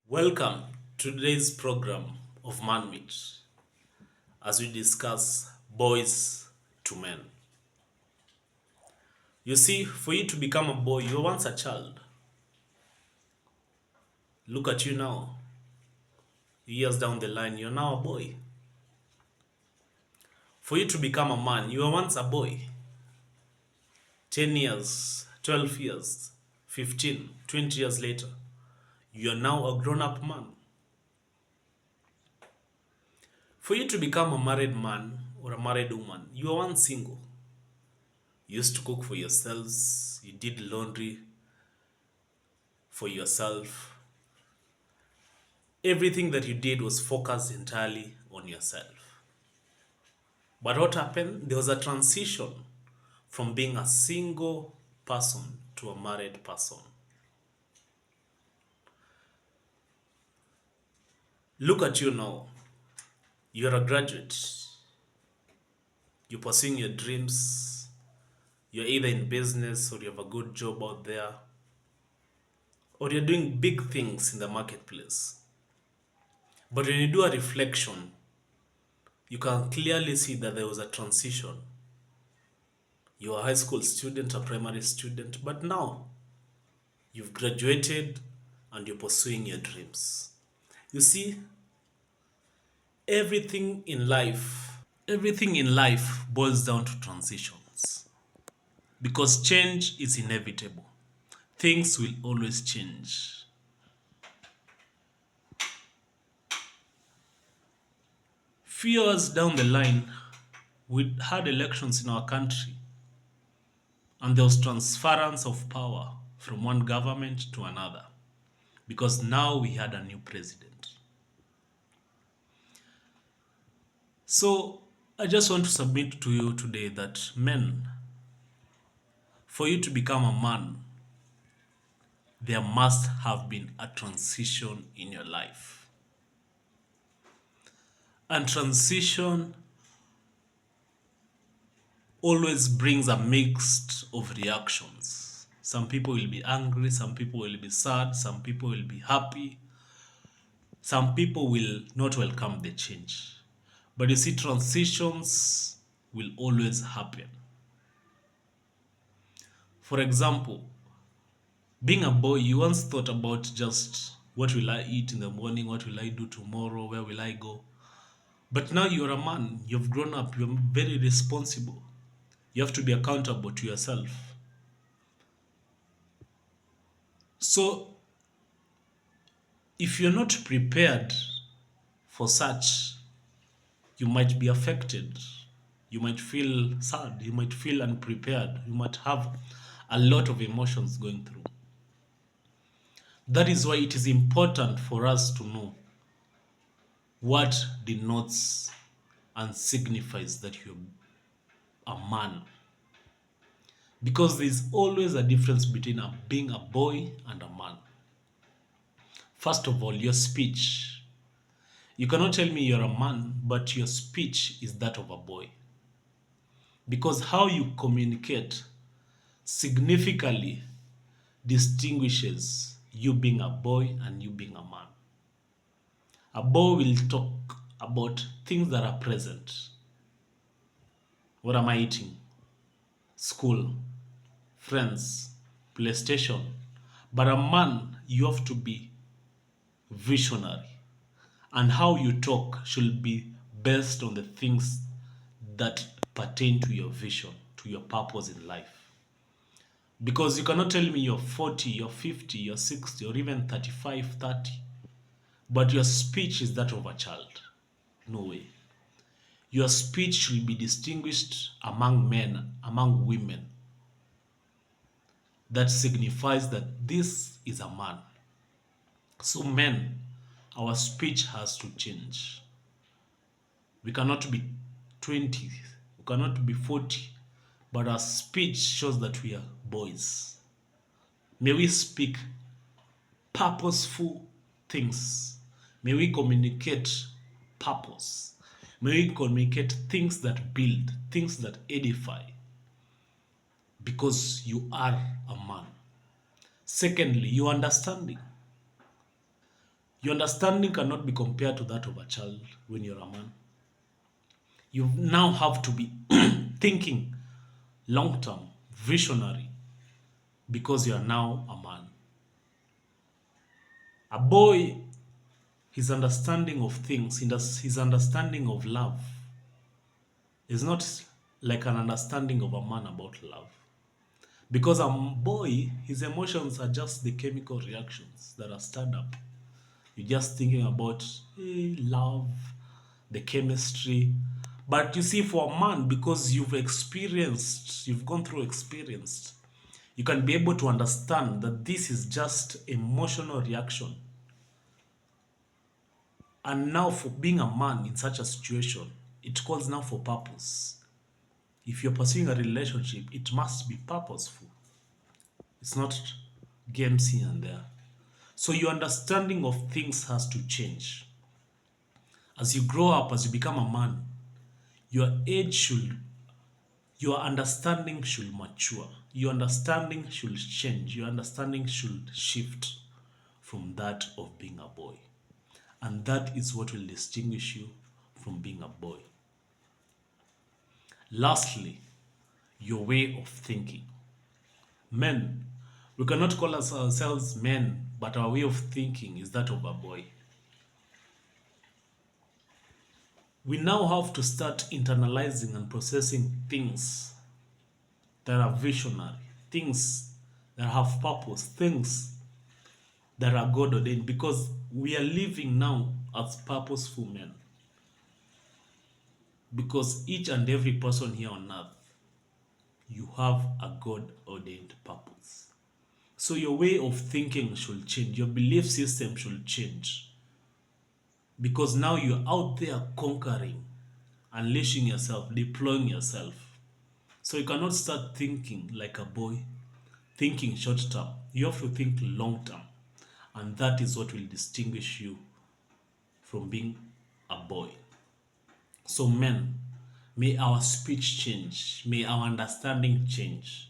Welcome to today's program of man.We as we discuss boys to men. You see, for you to become a boy, you were once a child. Look at you now. Years down the line, you're now a boy. For you to become a man, you were once a boy. 10 years, 12 years, 15, 20 years later, you're now a grown up man. For you to become a married man or a married woman, you were once single. You used to cook for yourselves, you did laundry for yourself. Everything that you did was focused entirely on yourself. But what happened? There was a transition from being a single person to a married person. Look at you now. You're a graduate. You're pursuing your dreams. You're either in business or you have a good job out there, or you're doing big things in the marketplace. But when you do a reflection, you can clearly see that there was a transition. You're a high school student, a primary student, but now you've graduated and you're pursuing your dreams. You see, everything in life, everything in life boils down to transitions because change is inevitable. Things will always change. Few years down the line, we had elections in our country and there was transference of power from one government to another because now we had a new president. So I just want to submit to you today that men, for you to become a man, there must have been a transition in your life. And transition always brings a mix of reactions. Some people will be angry, some people will be sad, some people will be happy, some people will not welcome the change. But you see, transitions will always happen. For example, being a boy, you once thought about just what will I eat in the morning, what will I do tomorrow, where will I go? But now you're a man, you've grown up, you're very responsible. You have to be accountable to yourself. So, if you're not prepared for such, you might be affected. You might feel sad, you might feel unprepared, you might have a lot of emotions going through. That is why it is important for us to know what denotes and signifies that you're a man. Because there's always a difference between being a boy and a man. First of all, your speech. You cannot tell me you're a man, but your speech is that of a boy. Because how you communicate significantly distinguishes you being a boy and you being a man. A boy will talk about things that are present. What am I eating? School, friends, PlayStation. But a man, you have to be visionary. And how you talk should be based on the things that pertain to your vision, to your purpose in life. Because you cannot tell me you're 40, you're 50, you're 60, or even 35, 30, but your speech is that of a child. No way. Your speech should be distinguished among men, among women. That signifies that this is a man. So, men, our speech has to change. We cannot be 20, we cannot be 40, but our speech shows that we are boys. May we speak purposeful things. May we communicate purpose. May we communicate things that build, things that edify, because you are a man. Secondly, your understanding. Your understanding cannot be compared to that of a child when you're a man. You now have to be thinking long term, visionary, because you are now a man. A boy, his understanding of things, his understanding of love is not like an understanding of a man about love. Because a boy, his emotions are just the chemical reactions that are stirred up. You're just thinking about love, the chemistry. But you see, for a man, because you've gone through experience, you can be able to understand that this is just emotional reaction. And now, for being a man in such a situation, it calls now for purpose. If you're pursuing a relationship, it must be purposeful. It's not games here and there. So your understanding of things has to change. As you grow up, as you become a man, your age should, your understanding should mature. Your understanding should change. Your understanding should shift from that of being a boy. And that is what will distinguish you from being a boy. Lastly, your way of thinking. Men, we cannot call ourselves men, but our way of thinking is that of a boy. We now have to start internalizing and processing things that are visionary, things that have purpose, things that are God ordained, because we are living now as purposeful men. Because each and every person here on earth, you have a God ordained purpose. So your way of thinking should change, your belief system should change. Because now you're out there conquering, unleashing yourself, deploying yourself. So you cannot start thinking like a boy, thinking short term. You have to think long term. And that is what will distinguish you from being a boy. So, men, may our speech change, may our understanding change,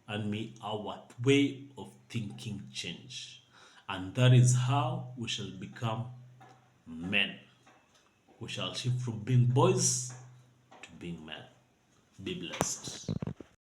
and may our way of thinking change. And that is how we shall become men. We shall shift from being boys to being men. Be blessed.